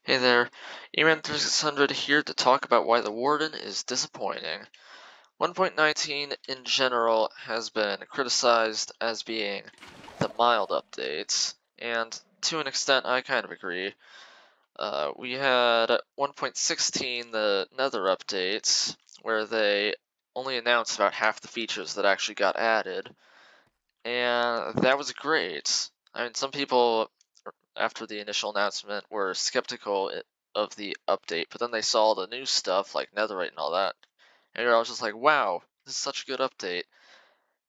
Hey there, Eman3600 here to talk about why the Warden is disappointing. 1.19 in general has been criticized as being the mild updates, and to an extent I kind of agree. We had 1.16, the Nether updates, where they only announced about half the features that actually got added, and that was great. I mean, some people after the initial announcement were skeptical of the update, but then they saw the new stuff like Netherite and all that, and I was just like, wow, this is such a good update.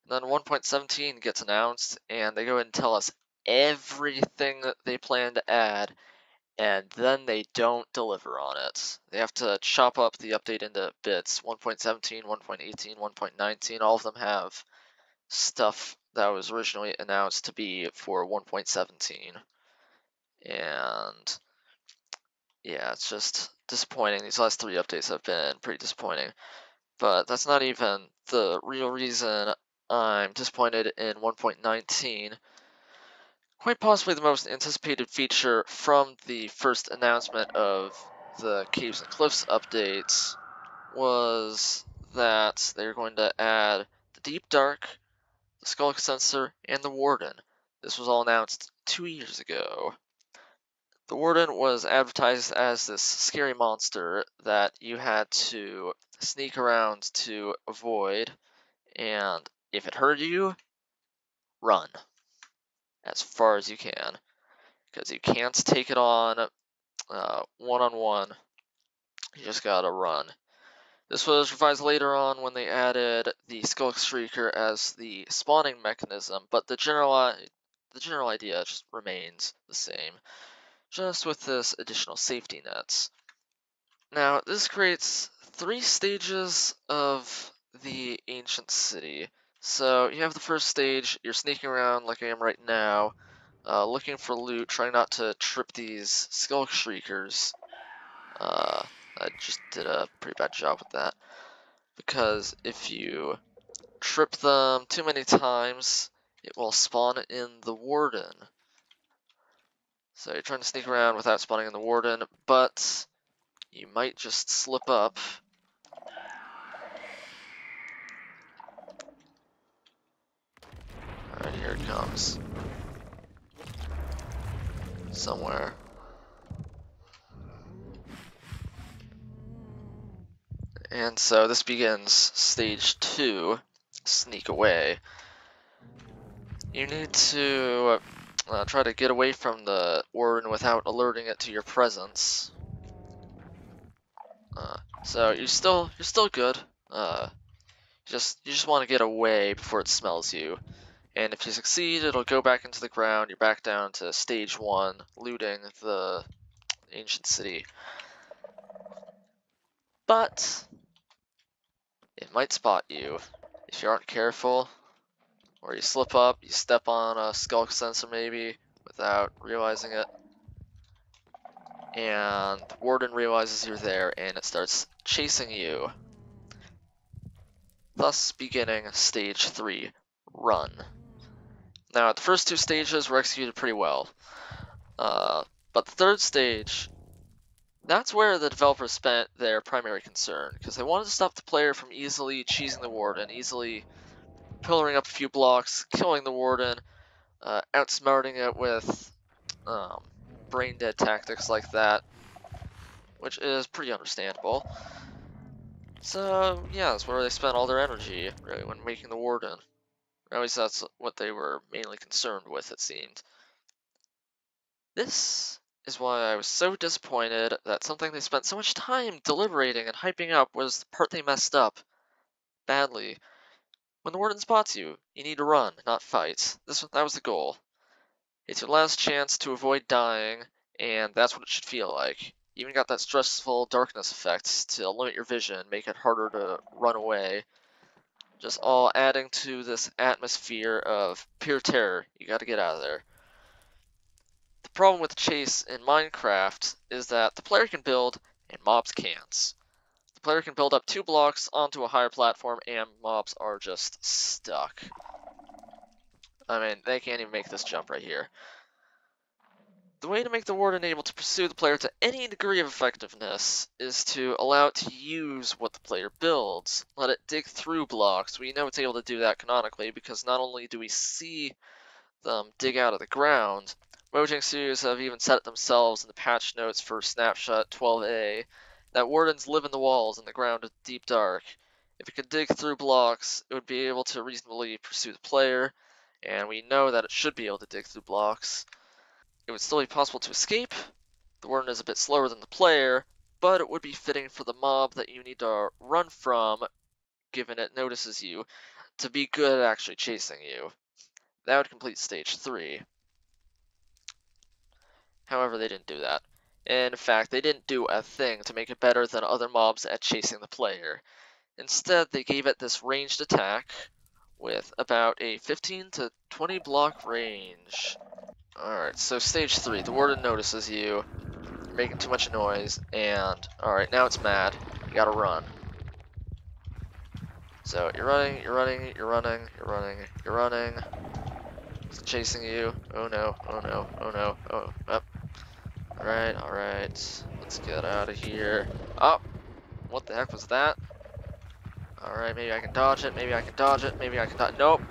And then 1.17 gets announced, and they go and tell us everything that they plan to add, and then they don't deliver on it. They have to chop up the update into bits. 1.17, 1.18, 1.19, all of them have stuff that was originally announced to be for 1.17. And yeah, it's just disappointing. These last three updates have been pretty disappointing. But that's not even the real reason I'm disappointed in 1.19. Quite possibly the most anticipated feature from the first announcement of the Caves and Cliffs updates was that they're going to add the Deep Dark, the Skull Sensor, and the Warden. This was all announced 2 years ago. The Warden was advertised as this scary monster that you had to sneak around to avoid, and if it hurt you, run as far as you can, because you can't take it on one-on-one. You just gotta run. This was revised later on when they added the Skull Streaker as the spawning mechanism, but the general idea just remains the same, just with this additional safety nets. Now, this creates 3 stages of the ancient city. So, you have the first stage, you're sneaking around like I am right now, looking for loot, trying not to trip these skull shriekers. I just did a pretty bad job with that, because if you trip them too many times, it will spawn in the Warden. So you're trying to sneak around without spawning in the Warden, but you might just slip up. Alright, here it comes. Somewhere. And so this begins stage 2, sneak away. You need to try to get away from the Warden without alerting it to your presence. So you're still good. You just want to get away before it smells you. And if you succeed, it'll go back into the ground. You're back down to stage 1, looting the ancient city. But it might spot you if you aren't careful, or you slip up, you step on a skull sensor maybe without realizing it, and the Warden realizes you're there and it starts chasing you. Thus beginning stage 3, run. Now, the first 2 stages were executed pretty well, but the third stage, that's where the developers spent their primary concern, because they wanted to stop the player from easily cheesing the Warden, easily pillaring up a few blocks, killing the Warden, outsmarting it with brain-dead tactics like that, which is pretty understandable. So, yeah, that's where they spent all their energy, really, when making the Warden. Or at least that's what they were mainly concerned with, it seemed. This is why I was so disappointed that something they spent so much time deliberating and hyping up was the part they messed up badly. When the Warden spots you, you need to run, not fight. That was the goal. It's your last chance to avoid dying, and that's what it should feel like. You even got that stressful darkness effect to limit your vision, make it harder to run away. Just all adding to this atmosphere of pure terror. You gotta get out of there. The problem with the chase in Minecraft is that the player can build and mobs can't. The player can build up 2 blocks onto a higher platform and mobs are just stuck. I mean, they can't even make this jump right here. The way to make the Warden able to pursue the player to any degree of effectiveness is to allow it to use what the player builds. Let it dig through blocks. We know it's able to do that canonically because not only do we see them dig out of the ground, Mojang Studios have even set it themselves in the patch notes for Snapshot 12a that Wardens live in the walls and the ground is deep dark. If it could dig through blocks, it would be able to reasonably pursue the player, and we know that it should be able to dig through blocks. It would still be possible to escape. The Warden is a bit slower than the player, but it would be fitting for the mob that you need to run from, given it notices you, to be good at actually chasing you. That would complete stage 3. However, they didn't do that. In fact, they didn't do a thing to make it better than other mobs at chasing the player. Instead, they gave it this ranged attack with about a 15 to 20 block range. Alright, so stage 3, the Warden notices you, you're making too much noise, and alright, now it's mad. You gotta run. So you're running, you're running, you're running, you're running, you're running. It's chasing you. Oh no, oh no, oh no, oh, up. Alright, alright. Let's get out of here. Oh! What the heck was that? Alright, maybe I can dodge it, maybe I can dodge it, maybe I can dodge. Nope!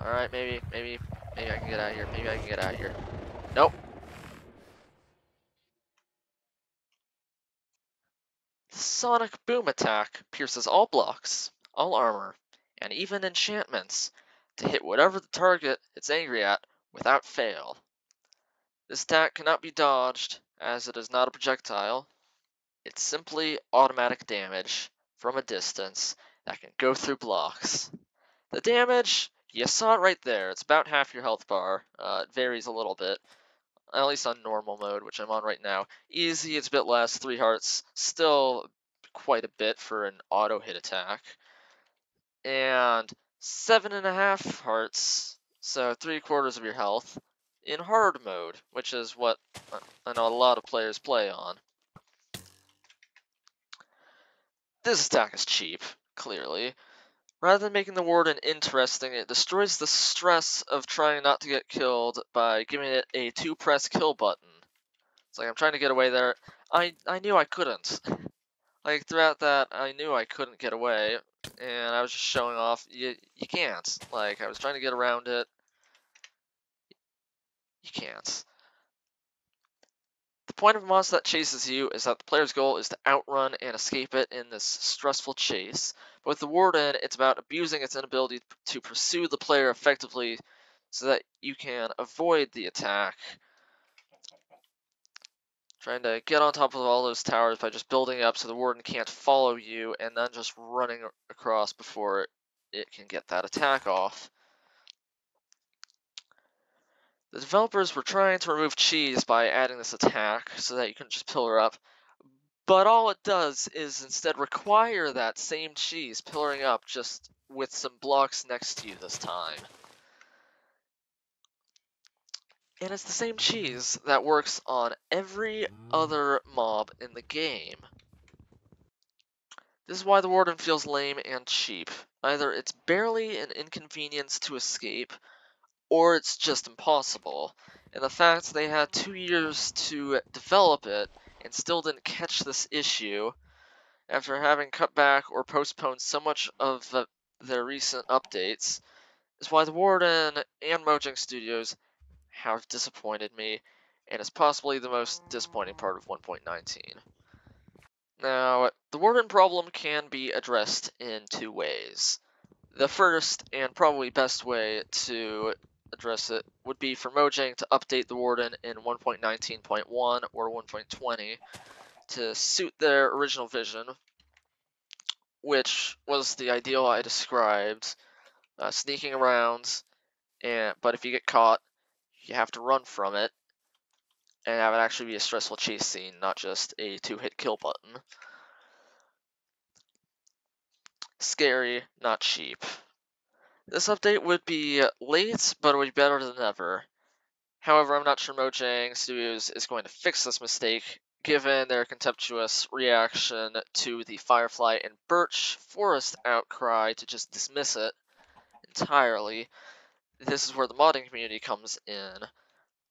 Alright, maybe I can get out of here, maybe I can get out of here. Nope! The Sonic Boom attack pierces all blocks, all armor, and even enchantments to hit whatever the target it's angry at without fail. This attack cannot be dodged, as it is not a projectile. It's simply automatic damage from a distance that can go through blocks. The damage, you saw it right there. It's about half your health bar. It varies a little bit, at least on normal mode, which I'm on right now. Easy, it's a bit less, 3 hearts. Still quite a bit for an auto hit attack. And 7.5 hearts, so 3/4 of your health, in hard mode, which is what I know a lot of players play on. This attack is cheap, clearly. Rather than making the Warden interesting, it destroys the stress of trying not to get killed by giving it a 2-press kill button. It's like, I'm trying to get away there. I knew I couldn't. Like, throughout that, I knew I couldn't get away, and I was just showing off, you can't. Like, I was trying to get around it. You can't. The point of a monster that chases you is that the player's goal is to outrun and escape it in this stressful chase. But with the Warden, it's about abusing its inability to pursue the player effectively so that you can avoid the attack. Trying to get on top of all those towers by just building up so the Warden can't follow you and then just running across before it can get that attack off. The developers were trying to remove cheese by adding this attack so that you can just pillar up, but all it does is instead require that same cheese pillaring up, just with some blocks next to you this time. And it's the same cheese that works on every other mob in the game. This is why the Warden feels lame and cheap. Either it's barely an inconvenience to escape, or it's just impossible. And the fact they had 2 years to develop it and still didn't catch this issue, after having cut back or postponed so much of their recent updates, is why the Warden and Mojang Studios have disappointed me, and is possibly the most disappointing part of 1.19. Now, the Warden problem can be addressed in 2 ways. The first, and probably best way to address it, would be for Mojang to update the Warden in 1.19.1 or 1.20 to suit their original vision, which was the ideal I described, sneaking around, but if you get caught, you have to run from it, and have it actually be a stressful chase scene, not just a 2-hit kill button. Scary, not cheap. This update would be late, but it would be better than ever. However, I'm not sure Mojang Studios is going to fix this mistake, given their contemptuous reaction to the Firefly and Birch Forest outcry to just dismiss it entirely. This is where the modding community comes in.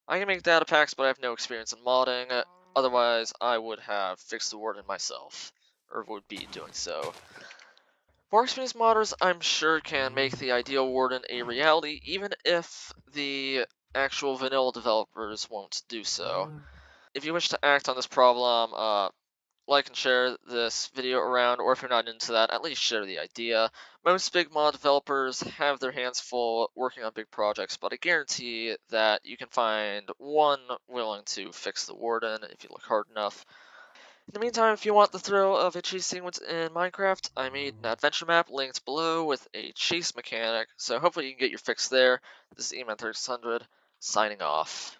I can make data packs, but I have no experience in modding. Otherwise, I would have fixed the warden myself, or would be doing so. More experienced modders, I'm sure, can make the ideal warden a reality, even if the actual vanilla developers won't do so. If you wish to act on this problem, like and share this video around, or if you're not into that, at least share the idea. Most big mod developers have their hands full working on big projects, but I guarantee that you can find one willing to fix the warden if you look hard enough. In the meantime, if you want the thrill of a chase sequence in Minecraft, I made an adventure map linked below with a chase mechanic, so hopefully you can get your fix there. This is E-Man3600, signing off.